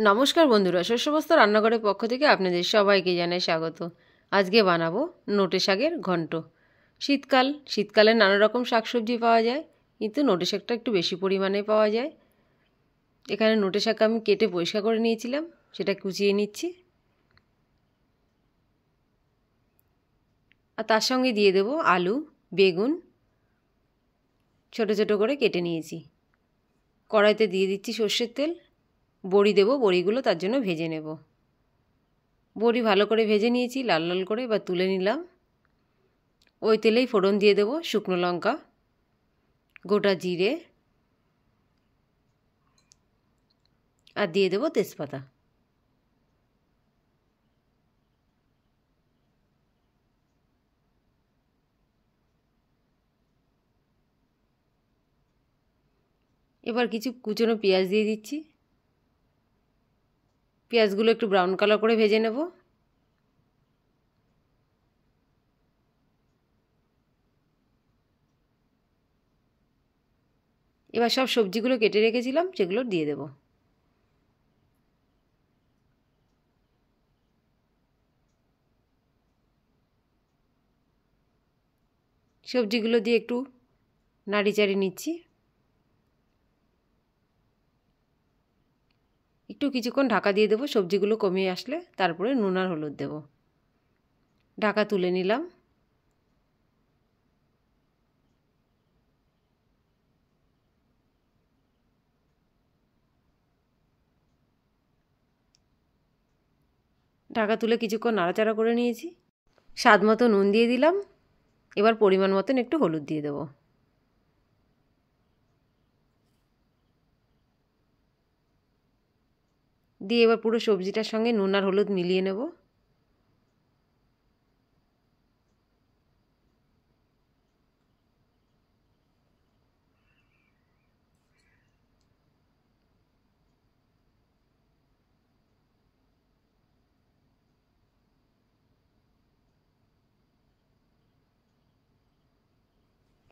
নমস্কার বন্ধুরা, শস্যবস্ত্র রান্নাঘরের পক্ষ থেকে আপনাদের সবাইকে জানাই স্বাগত। আজকে বানাবো নোটে শাকের ঘন্ট। শীতকালে নানা রকম শাকসবজি পাওয়া যায়, কিন্তু নোটে শাকটা একটু বেশি পরিমাণে পাওয়া যায়। এখানে নোটে শাক আমি কেটে পরিষ্কার করে নিয়েছিলাম, সেটা কুচিয়ে নিচ্ছি। আর তার সঙ্গে দিয়ে দেবো আলু, বেগুন ছোট ছোট করে কেটে নিয়েছি। কড়াইতে দিয়ে দিচ্ছি সর্ষের তেল, বড়ি দেবো, বড়িগুলো তার জন্য ভেজে নেব। বড়ি ভালো করে ভেজে নিয়েছি লাল লাল করে, এবার তুলে নিলাম। ওই তেলেই ফোড়ন দিয়ে দেবো শুকনো লঙ্কা, গোটা জিরে আর দিয়ে দেবো তেজপাতা। এবার কিছু কুচনো পেঁয়াজ দিয়ে দিচ্ছি। পেঁয়াজগুলো একটু ব্রাউন কালার করে ভেজে নেব। এবার সব সবজিগুলো কেটে রেখেছিলাম সেগুলো দিয়ে দেব। সবজিগুলো দিয়ে একটু নাড়ি চাড়ি নিচ্ছি। একটু কিছুক্ষণ ঢাকা দিয়ে দেবো, সবজিগুলো কমিয়ে আসলে তারপরে নুন আর হলুদ দেব। ঢাকা তুলে নিলাম। ঢাকা তুলে কিছুক্ষণ নাড়াচাড়া করে নিয়েছি। স্বাদ মতো নুন দিয়ে দিলাম। এবার পরিমাণ মতন একটু হলুদ দিয়ে দেবো। দিয়ে এবার পুরো সবজিটার সঙ্গে নুন আর হলুদ মিলিয়ে নেব।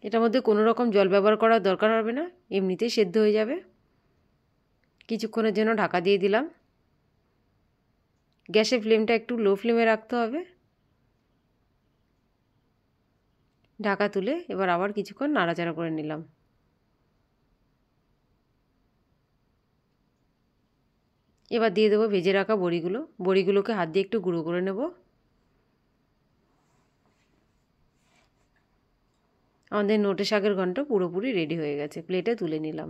এটার মধ্যে কোনো রকম জল ব্যবহার করার দরকার হবে না, এমনিতেই সেদ্ধ হয়ে যাবে। কিছুক্ষণের জন্য ঢাকা দিয়ে দিলাম। গ্যাসের ফ্লেমটা একটু লো ফ্লেমে রাখতে হবে। ঢাকা তুলে এবার আবার কিছুক্ষণ নাড়াচাড়া করে নিলাম। এবার দিয়ে দেবো ভেজে রাখা বড়িগুলোকে হাত দিয়ে একটু গুঁড়ো করে নেব। আমাদের নোটে শাকের ঘন্ট পুরোপুরি রেডি হয়ে গেছে, প্লেটে তুলে নিলাম।